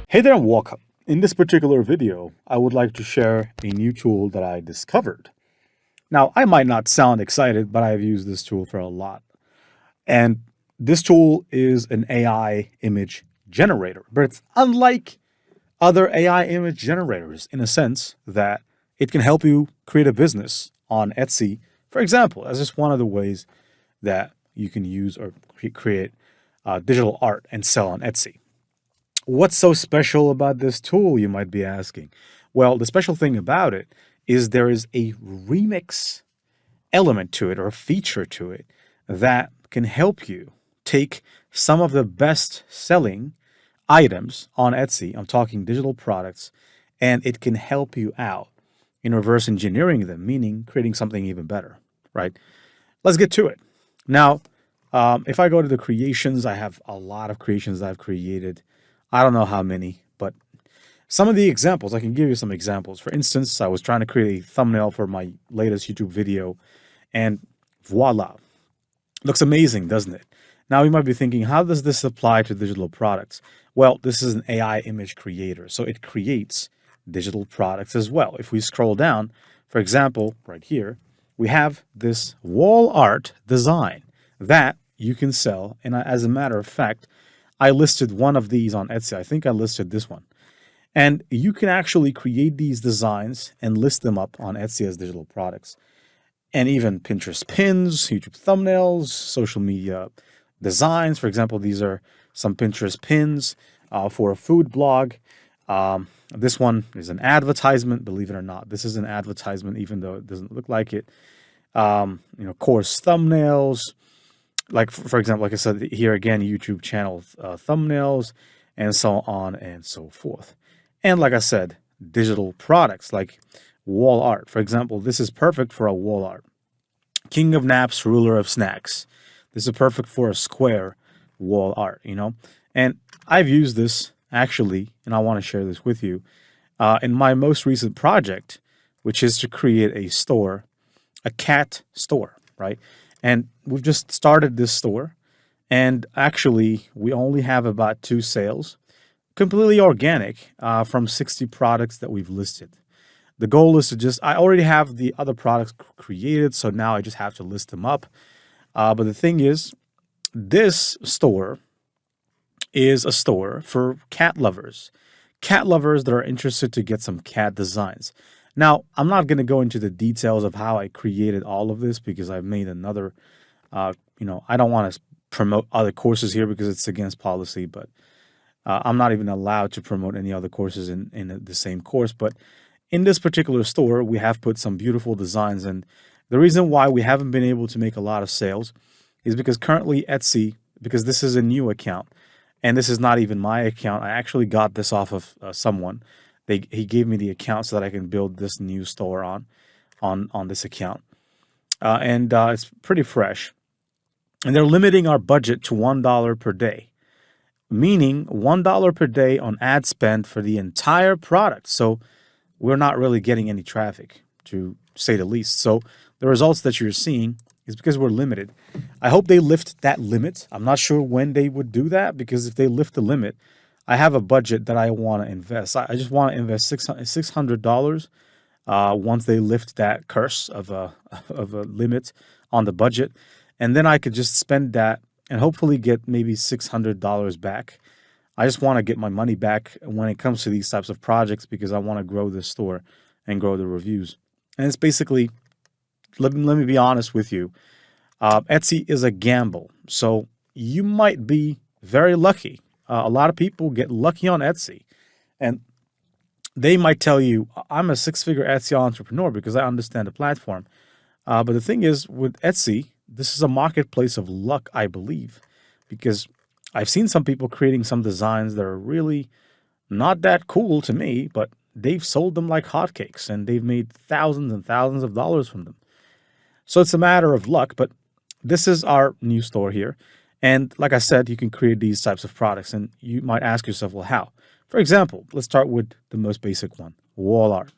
Hey there and welcome. In this particular video, I would like to share a new tool that I discovered. Now, I might not sound excited, but I've used this tool for a lot. And this tool is an AI image generator, but it's unlike other AI image generators in a sense that it can help you create a business on Etsy, for example. That's just one of the ways that you can use or create digital art and sell on Etsy. What's so special about this tool, you might be asking? Well, the special thing about it is there is a remix element to it or a feature to it that can help you take some of the best selling items on Etsy. I'm talking digital products, and it can help you out in reverse engineering them, meaning creating something even better, right? Let's get to it. Now, if I go to the creations, I have a lot of creations that I've created. I don't know how many, but some of the examples, I can give you some examples. For instance, I was trying to create a thumbnail for my latest YouTube video, and voila. Looks amazing, doesn't it? Now you might be thinking, how does this apply to digital products? Well, this is an AI image creator, so it creates digital products as well. If we scroll down, for example, right here, we have this wall art design that you can sell. And as a matter of fact, I listed one of these on Etsy. I think I listed this one. And you can actually create these designs and list them up on Etsy as digital products. And even Pinterest pins, YouTube thumbnails, social media designs. For example, these are some Pinterest pins for a food blog. This one is an advertisement, believe it or not. This is an advertisement, even though it doesn't look like it. Course thumbnails. Like, for example, like I said, here again, YouTube channel thumbnails, and so on and so forth. And like I said, digital products like wall art. For example, this is perfect for a wall art. King of naps, ruler of snacks. This is perfect for a square wall art, And I've used this actually, and I want to share this with you, in my most recent project, which is to create a store, a cat store, right? And we've just started this store, and actually we only have about 2 sales, completely organic, from 60 products that we've listed. The goal is I already have the other products created, so now I just have to list them up. But the thing is, this store is a store for cat lovers that are interested to get some cat designs. Now, I'm not going to go into the details of how I created all of this because I've made another, I don't want to promote other courses here because it's against policy, but I'm not even allowed to promote any other courses in the same course. But in this particular store, we have put some beautiful designs. And the reason why we haven't been able to make a lot of sales is because currently Etsy, because this is a new account, and this is not even my account. I actually got this off of someone. He gave me the account so that I can build this new store on this account. And it's pretty fresh. And they're limiting our budget to $1 per day, meaning $1 per day on ad spend for the entire product. So we're not really getting any traffic, to say the least. So the results that you're seeing is because we're limited. I hope they lift that limit. I'm not sure when they would do that, because if they lift the limit, I have a budget that I want to invest. I just want to invest $600 once they lift that curse of a limit on the budget. And then I could just spend that and hopefully get maybe $600 back. I just want to get my money back when it comes to these types of projects because I want to grow this store and grow the reviews. And it's basically, let me be honest with you, Etsy is a gamble. So you might be very lucky. A lot of people get lucky on Etsy, and they might tell you, I'm a 6-figure Etsy entrepreneur because I understand the platform. But the thing is, with Etsy, this is a marketplace of luck, I believe, because I've seen some people creating some designs that are really not that cool to me, but they've sold them like hotcakes, and they've made thousands and thousands of dollars from them. So it's a matter of luck, but this is our new store here. And like I said, you can create these types of products, and you might ask yourself, well, how? For example, let's start with the most basic one, wall art.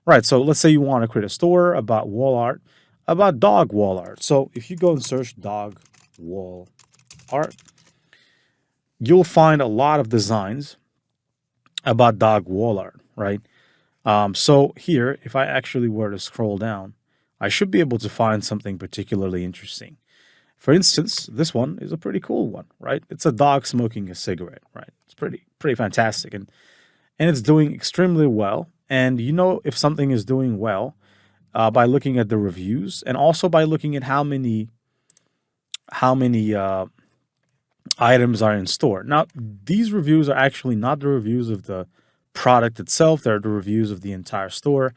Right, so let's say you want to create a store about wall art, about dog wall art. So if you go and search dog wall art, you'll find a lot of designs about dog wall art, right? So here, if I actually were to scroll down, I should be able to find something particularly interesting. For instance, this one is a pretty cool one, right? It's a dog smoking a cigarette, right? It's pretty fantastic, and it's doing extremely well. And you know if something is doing well by looking at the reviews and also by looking at how many items are in store. Now, these reviews are actually not the reviews of the product itself; they're the reviews of the entire store.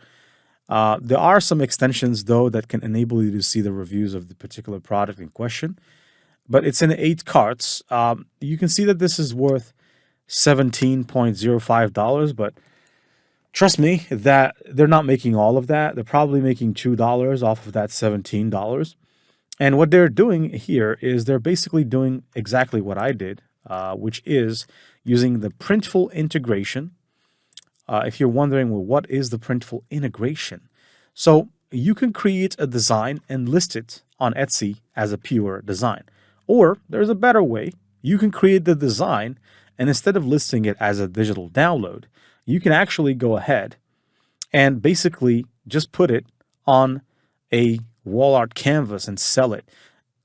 There are some extensions though that can enable you to see the reviews of the particular product in question, but it's in 8 carts. You can see that this is worth $17.05, but trust me that they're not making all of that. They're probably making $2 off of that $17. And what they're doing here is they're basically doing exactly what I did, which is using the Printful integration. If you're wondering, well, what is the Printful integration? So you can create a design and list it on Etsy as a pure design. Or there's a better way. You can create the design, and instead of listing it as a digital download, you can actually go ahead and basically just put it on a wall art canvas and sell it.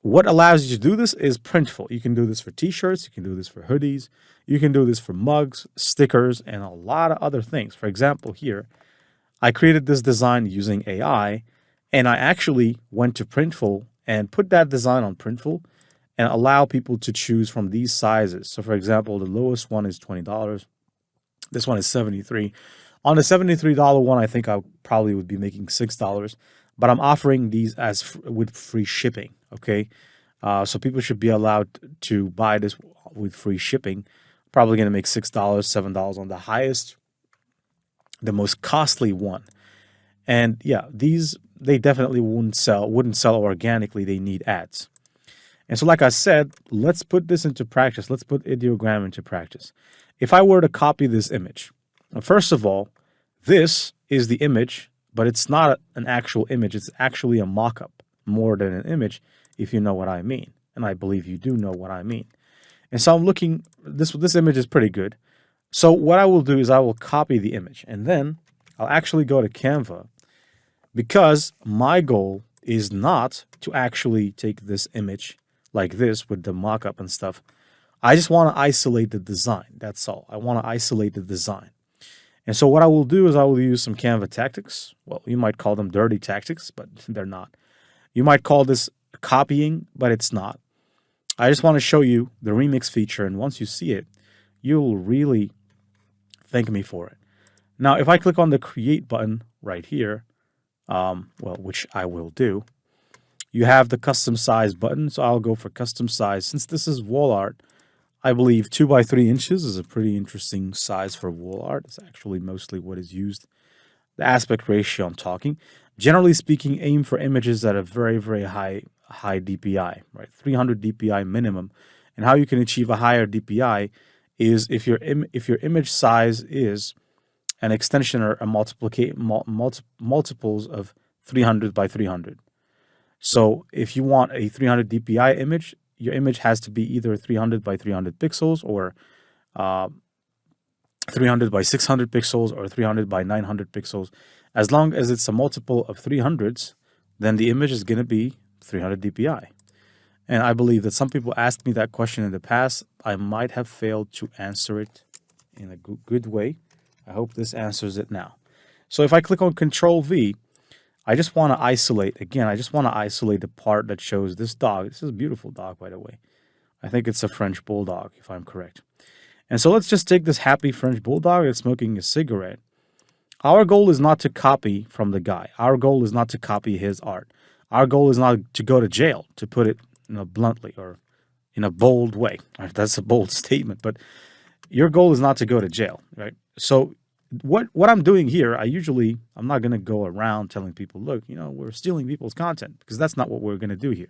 What allows you to do this is Printful. You can do this for t-shirts, you can do this for hoodies, you can do this for mugs, stickers, and a lot of other things. For example, here, I created this design using AI, and I actually went to Printful and put that design on Printful and allow people to choose from these sizes. So for example, the lowest one is $20. This one is $73. On the $73 one, I think I probably would be making $6, but I'm offering these as with free shipping. Okay, so people should be allowed to buy this with free shipping. Probably going to make $6, $7 on the highest, the most costly one. And yeah, these they definitely wouldn't sell organically. They need ads. And so, like I said, let's put this into practice. Let's put ideogram into practice. If I were to copy this image, first of all, this is the image, but it's not an actual image. It's actually a mock-up more than an image, if you know what I mean. And I believe you do know what I mean. And so I'm looking, this image is pretty good. So what I will do is I will copy the image, and then I'll actually go to Canva, because my goal is not to actually take this image like this with the mock-up and stuff. I just want to isolate the design. That's all. I want to isolate the design. And so what I will do is I will use some Canva tactics. Well, you might call them dirty tactics, but they're not. You might call this copying, but it's not. I just want to show you the remix feature, and once you see it, you'll really thank me for it. Now, if I click on the create button right here, which I will do, you have the custom size button. So I'll go for custom size. Since this is wall art, I believe 2 by 3 inches is a pretty interesting size for wall art. It's actually mostly what is used. The aspect ratio I'm talking. Generally speaking, aim for images at a very, very high DPI, right? 300 DPI minimum. And how you can achieve a higher DPI is if your image size is an extension or a multiples of 300 by 300. So if you want a 300 DPI image, your image has to be either 300 by 300 pixels or 300 by 600 pixels or 300 by 900 pixels. As long as it's a multiple of 300s, then the image is going to be 300 DPI. And I believe that some people asked me that question in the past. I might have failed to answer it in a good way. I hope this answers it now. So if I click on Control V, I just want to isolate, again, I just want to isolate the part that shows this dog. This is a beautiful dog, by the way. I think it's a French Bulldog, if I'm correct. And so let's just take this happy French Bulldog that's smoking a cigarette. Our goal is not to copy from the guy. Our goal is not to copy his art. Our goal is not to go to jail, to put it bluntly or in a bold way. Right? That's a bold statement, but your goal is not to go to jail, right? So what I'm doing here, I'm not going to go around telling people, look, we're stealing people's content, because that's not what we're going to do here.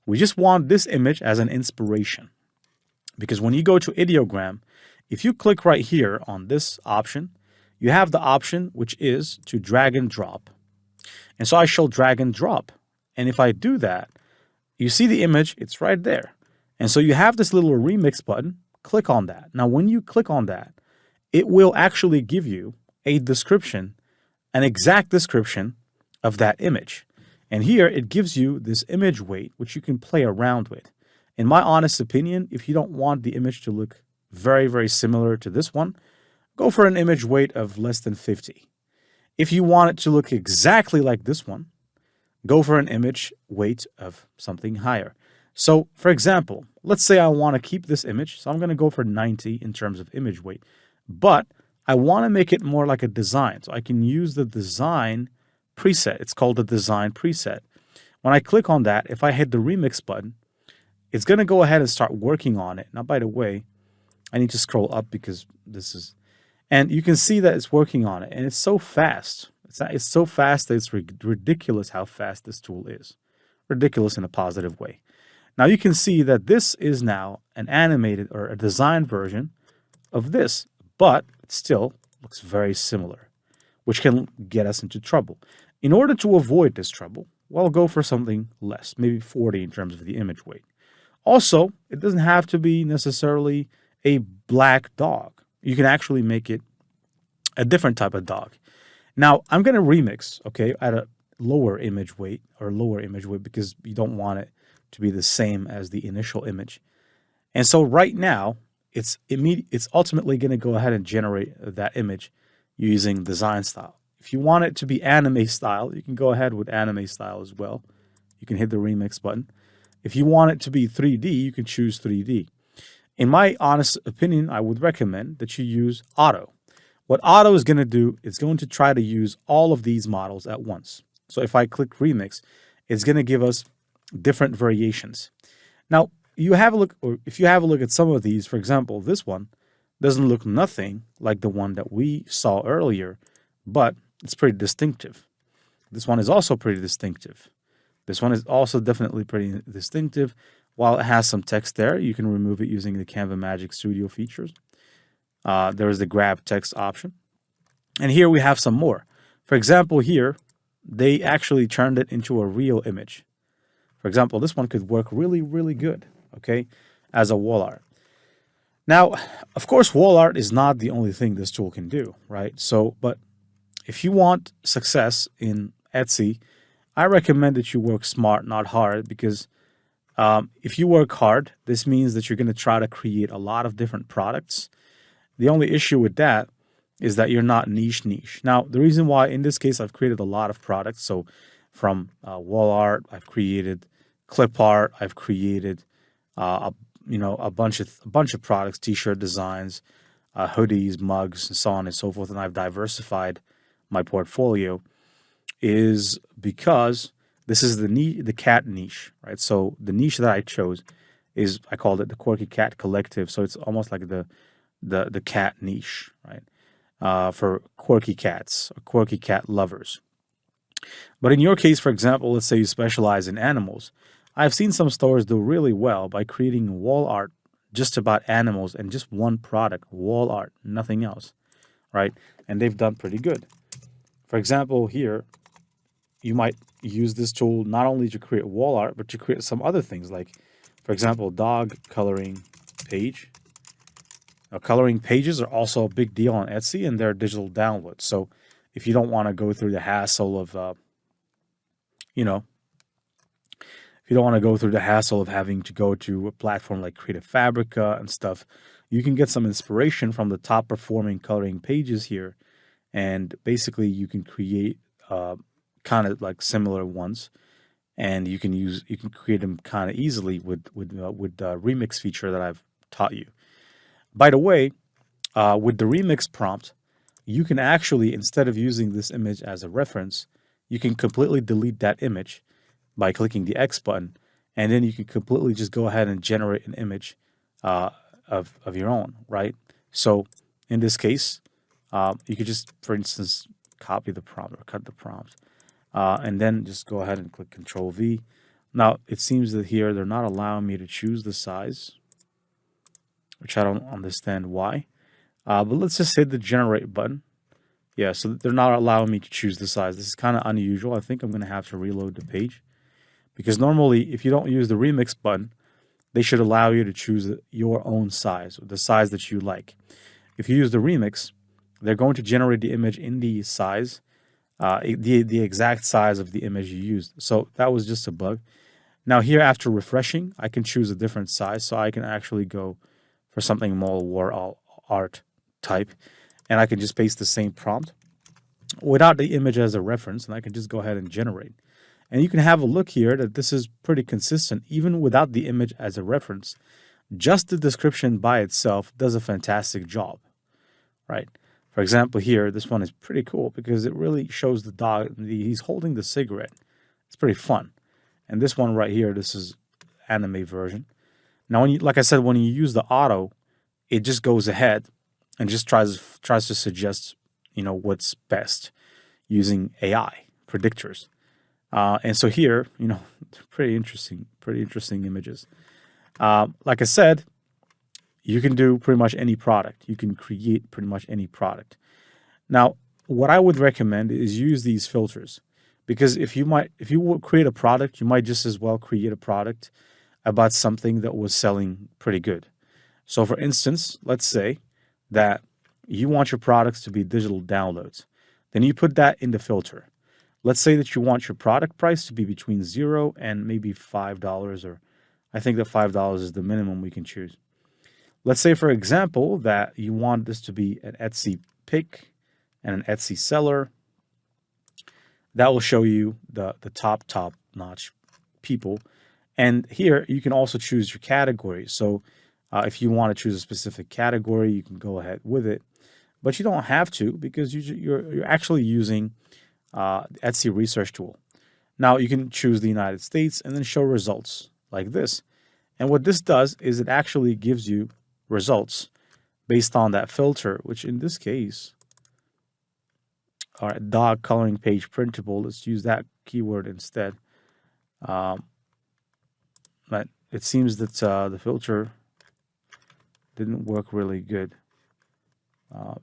We just want this image as an inspiration, because when you go to ideogram, if you click right here on this option, you have the option which is to drag and drop. And so I shall drag and drop. And if I do that, you see the image, it's right there. And so you have this little remix button. click on that. Now, when you click on that, it will actually give you a description, an exact description of that image. And here it gives you this image weight, which you can play around with. In my honest opinion, if you don't want the image to look very, very similar to this one, go for an image weight of less than 50. If you want it to look exactly like this one, go for an image weight of something higher. So, for example, let's say I want to keep this image, so I'm going to go for 90 in terms of image weight, but I want to make it more like a design, so I can use the design preset. It's called the design preset. When I click on that, if I hit the remix button, it's going to go ahead and start working on it. Now, by the way, I need to scroll up because this is, and you can see that it's working on it, and it's so fast. It's so fast that it's ridiculous how fast this tool is. Ridiculous in a positive way. Now you can see that this is now an animated or a design version of this, but it still looks very similar, which can get us into trouble. In order to avoid this trouble, well, go for something less, maybe 40 in terms of the image weight. Also, it doesn't have to be necessarily a black dog. You can actually make it a different type of dog. Now, I'm going to remix, okay, at a lower image weight because you don't want it to be the same as the initial image. And so right now, it's ultimately going to go ahead and generate that image using design style. If you want it to be anime style, you can go ahead with anime style as well. You can hit the remix button. If you want it to be 3D, you can choose 3D. In my honest opinion, I would recommend that you use auto. What auto is going to do, it's going to try to use all of these models at once. So if I click remix, it's going to give us different variations. Now, you have a look, or if you have a look at some of these, for example, this one doesn't look nothing like the one that we saw earlier, but it's pretty distinctive. This one is also pretty distinctive. This one is also definitely pretty distinctive. While it has some text there, you can remove it using the Canva Magic Studio features. There is the grab text option. And here we have some more. For example, here, they actually turned it into a real image. For example, this one could work really, really good, okay, as a wall art. Now, of course, wall art is not the only thing this tool can do, right? So, but if you want success in Etsy, I recommend that you work smart, not hard, because if you work hard, this means that you're going to try to create a lot of different products. The only issue with that is that you're not niche. Now, the reason why in this case I've created a lot of products, so from wall art, I've created clip art, I've created a bunch of products, t-shirt designs, hoodies, mugs, and so on and so forth, and I've diversified my portfolio, is because this is the cat niche, right? So the niche that I chose is, I called it the Quirky Cat Collective. So it's almost like the cat niche, right? For quirky cats or quirky cat lovers. But in your case, for example, let's say you specialize in animals. I've seen some stores do really well by creating wall art just about animals and just one product, wall art, nothing else, right? And they've done pretty good. For example, here, you might use this tool not only to create wall art, but to create some other things like, for example, dog coloring page. Now, coloring pages are also a big deal on Etsy, and they're digital downloads. So if you don't want to go through the hassle of, if you don't want to go through the hassle of having to go to a platform like Creative Fabrica and stuff, you can get some inspiration from the top performing coloring pages here. And basically you can create kind of like similar ones, and you can create them kind of easily with the remix feature that I've taught you. By the way, with the remix prompt, you can actually, instead of using this image as a reference, you can completely delete that image by clicking the X button, and then you can completely just go ahead and generate an image of your own, right? So in this case, you could just, for instance, copy the prompt or cut the prompt, and then just go ahead and click Control V. Now, it seems that here they're not allowing me to choose the size, which I don't understand why. But let's just hit the Generate button. Yeah, so they're not allowing me to choose the size. This is kind of unusual. I think I'm going to have to reload the page, because normally if you don't use the remix button, they should allow you to choose your own size, or the size that you like. If you use the remix, they're going to generate the image in the size, the exact size of the image you used. So that was just a bug. Now here, after refreshing, I can choose a different size, so I can actually go for something more war art type, and I can just paste the same prompt without the image as a reference, and I can just go ahead and generate. And you can have a look here that this is pretty consistent, even without the image as a reference. Just the description by itself does a fantastic job, right? For example, here, this one is pretty cool because it really shows the dog. He's holding the cigarette. It's pretty fun. And this one right here, this is anime version. Now, when you, like I said, when you use the auto, it just goes ahead and just tries to suggest, what's best using AI predictors. And so here, pretty interesting images. Like I said, you can do pretty much any product. You can create pretty much any product. Now, what I would recommend is use these filters, because if you create a product, you might just as well create a product about something that was selling pretty good. So for instance, let's say that you want your products to be digital downloads. Then you put that in the filter. Let's say that you want your product price to be between $0 and maybe $5, or I think that $5 is the minimum we can choose. Let's say, for example, that you want this to be an Etsy pick and an Etsy seller. That will show you the top-notch people. And here, you can also choose your category. So if you want to choose a specific category, you can go ahead with it. But you don't have to, because you're actually using Etsy research tool. Now, you can choose the United States and then show results like this. And what this does is it actually gives you results based on that filter, which in this case, all right, dog coloring page printable. Let's use that keyword instead. But it seems that the filter didn't work really good.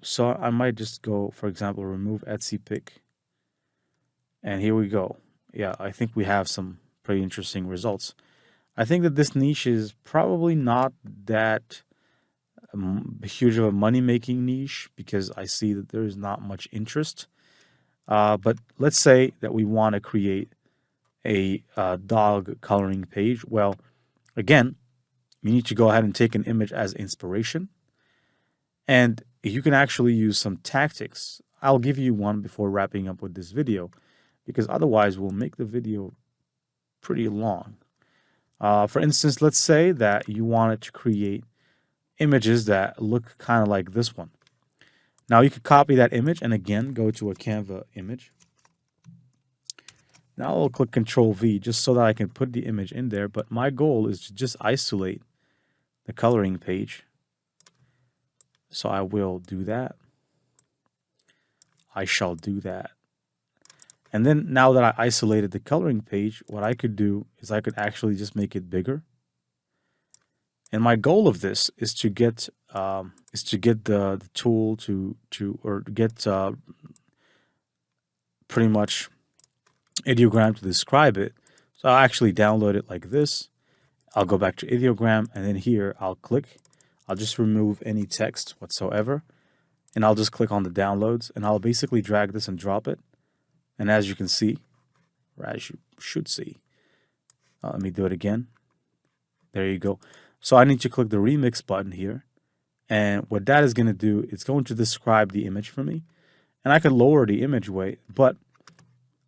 So I might just go, for example, remove Etsy pick. And here we go. Yeah, I think we have some pretty interesting results. I think that this niche is probably not that huge of a money-making niche, because I see that there is not much interest. But let's say that we want to create a dog coloring page. Well, again, you need to go ahead and take an image as inspiration. And you can actually use some tactics. I'll give you one before wrapping up with this video, because otherwise we'll make the video pretty long. For instance, let's say that you wanted to create images that look kind of like this one. Now you could copy that image and again go to a Canva image. Now I'll click Control V just so that I can put the image in there, but my goal is to just isolate the coloring page. So I will do that. I shall do that. And then now that I isolated the coloring page, what I could do is I could actually just make it bigger. And my goal of this is to get the tool to get pretty much ideogram to describe it. So I'll actually download it like this. I'll go back to ideogram, and then here I'll click. I'll just remove any text whatsoever, and I'll just click on the downloads, and I'll basically drag this and drop it. And as you can see, or as you should see, let me do it again. There you go. So I need to click the remix button here. And what that is going to do, it's going to describe the image for me. And I can lower the image weight. But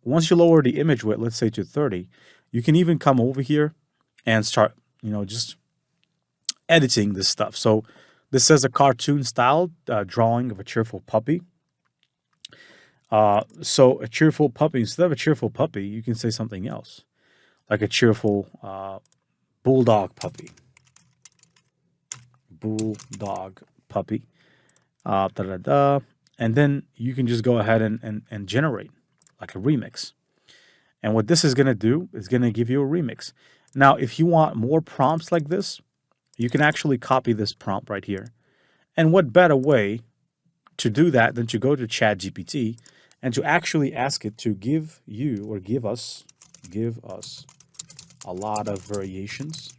once you lower the image weight, let's say to 30, you can even come over here and start, just editing this stuff. So this says a cartoon style drawing of a cheerful puppy. So a cheerful puppy, instead of a cheerful puppy, you can say something else, like a cheerful bulldog puppy. Bulldog puppy. And then you can just go ahead and generate like a remix. And what this is going to do is going to give you a remix. Now, if you want more prompts like this, you can actually copy this prompt right here. And what better way to do that than to go to ChatGPT and to actually ask it to give you or give us a lot of variations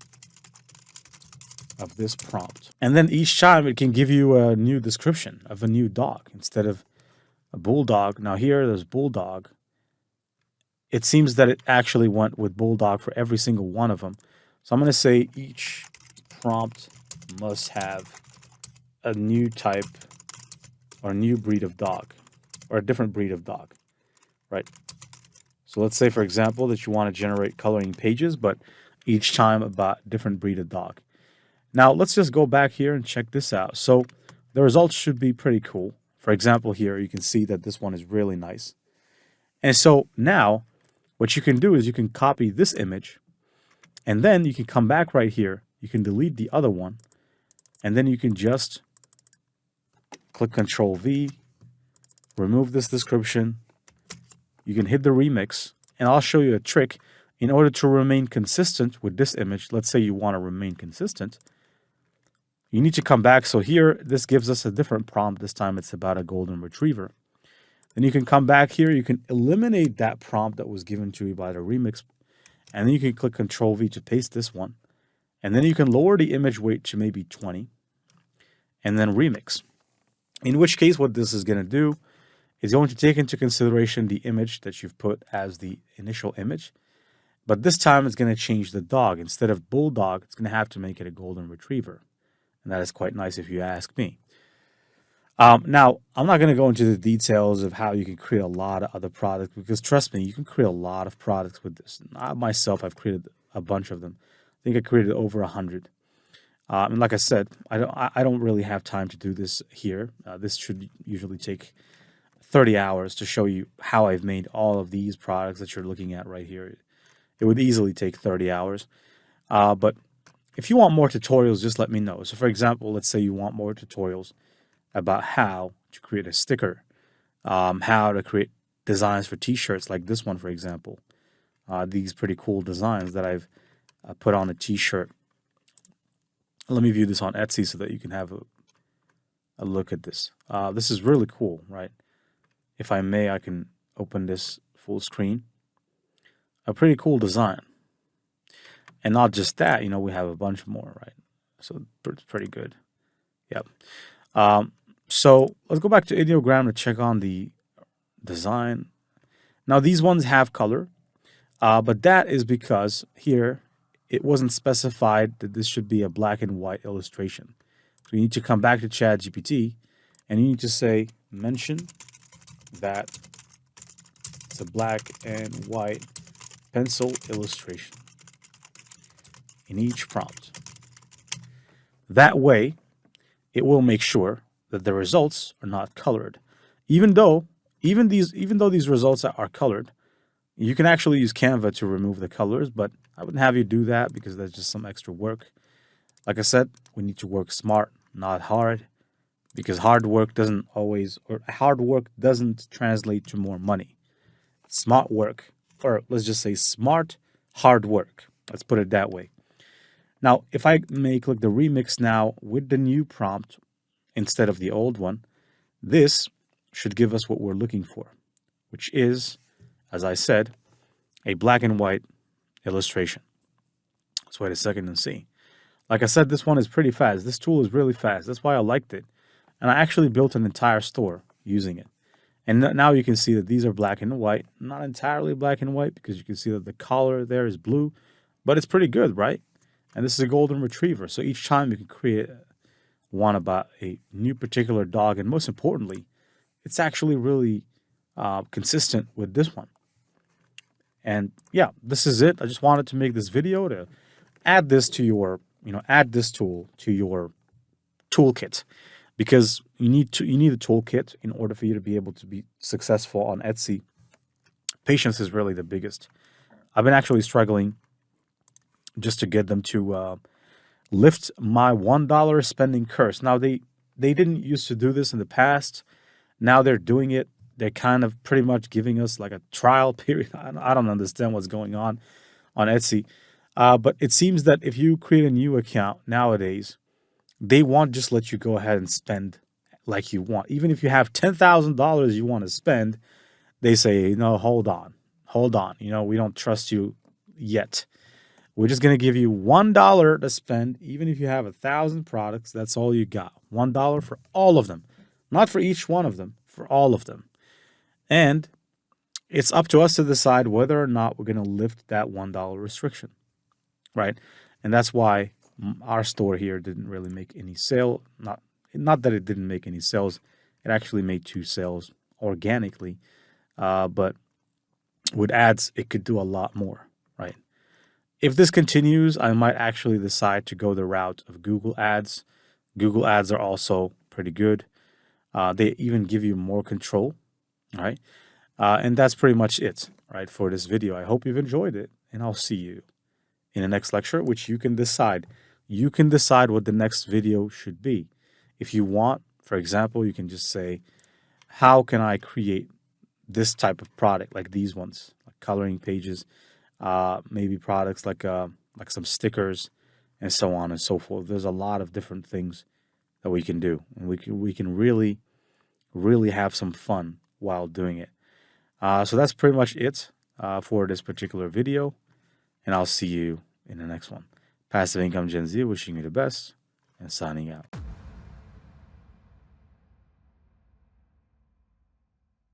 of this prompt. And then each time it can give you a new description of a new dog instead of a bulldog. Now here there's bulldog. It seems that it actually went with bulldog for every single one of them. So I'm going to say each prompt must have a new type or a new breed of dog or a different breed of dog, right? So let's say, for example, that you want to generate coloring pages, but each time about a different breed of dog. Now, let's just go back here and check this out. So the results should be pretty cool. For example, here you can see that this one is really nice. And so now what you can do is you can copy this image, and then you can come back right here. You can delete the other one, and then you can just click Control V, remove this description. You can hit the remix, and I'll show you a trick. In order to remain consistent with this image, let's say you want to remain consistent, you need to come back. So here, this gives us a different prompt. This time it's about a golden retriever. Then you can come back here. You can eliminate that prompt that was given to you by the remix. And then you can click Control V to paste this one. And then you can lower the image weight to maybe 20. And then remix. In which case, what this is going to do is going to take into consideration the image that you've put as the initial image. But this time it's going to change the dog. Instead of bulldog, it's going to have to make it a golden retriever. And that is quite nice if you ask me. Now, I'm not going to go into the details of how you can create a lot of other products, because trust me, you can create a lot of products with this. I myself, I've created a bunch of them. I think I created over 100. And like I said, I don't really have time to do this here. This should usually take 30 hours to show you how I've made all of these products that you're looking at right here. It would easily take 30 hours. But if you want more tutorials, just let me know. So for example, let's say you want more tutorials about how to create a sticker, how to create designs for t-shirts like this one, for example. These pretty cool designs that I've put on a t-shirt. Let me view this on Etsy so that you can have a look at this. This is really cool, right? If I may, I can open this full screen. A pretty cool design. And not just that, we have a bunch more, right? So it's pretty good. Yep. So let's go back to Ideogram to check on the design. Now these ones have color, but that is because here it wasn't specified that this should be a black and white illustration. So you need to come back to ChatGPT and you need to say, mention that it's a black and white pencil illustration in each prompt. That way, it will make sure that the results are not colored. Even though these results are colored, you can actually use Canva to remove the colors, but I wouldn't have you do that because that's just some extra work. Like I said, we need to work smart, not hard, because hard work doesn't translate to more money. Smart work, or let's just say smart, hard work. Let's put it that way. Now, if I may click the remix now with the new prompt instead of the old one, this should give us what we're looking for, which is, as I said, a black and white illustration. Let's wait a second and see. Like I said, this one is pretty fast. This tool is really fast. That's why I liked it. And I actually built an entire store using it. And now you can see that these are black and white. Not entirely black and white because you can see that the collar there is blue, but it's pretty good, right? And this is a golden retriever. So each time you can create one about a new particular dog. And most importantly, it's actually really consistent with this one. And yeah, this is it. I just wanted to make this video to add this to your, add this tool to your toolkit, because you need a toolkit in order for you to be able to be successful on Etsy. Patience is really the biggest. I've been actually struggling just to get them to lift my $1 spending curse. Now, they didn't used to do this in the past. Now they're doing it. They're kind of pretty much giving us like a trial period. I don't understand what's going on Etsy. But it seems that if you create a new account nowadays, they won't just let you go ahead and spend like you want. Even if you have $10,000 you want to spend, they say, no, hold on. We don't trust you yet. We're just going to give you $1 to spend, even if you have 1,000 products. That's all you got. $1 for all of them, not for each one of them, for all of them. And it's up to us to decide whether or not we're going to lift that $1 restriction, right? And that's why our store here didn't really make any sale. Not that it didn't make any sales. It actually made 2 sales organically. But with ads, it could do a lot more, right? If this continues, I might actually decide to go the route of Google Ads. Google Ads are also pretty good. They even give you more control, right? And that's pretty much it, right, for this video. I hope you've enjoyed it, and I'll see you in the next lecture, which you can decide. You can decide what the next video should be. If you want, for example, you can just say, how can I create this type of product, like these ones, like coloring pages, maybe products like some stickers, and so on and so forth. There's a lot of different things that we can do, and we can really, really have some fun while doing it. So that's pretty much it for this particular video, and I'll see you in the next one. Passive Income Gen Z, wishing you the best and signing out.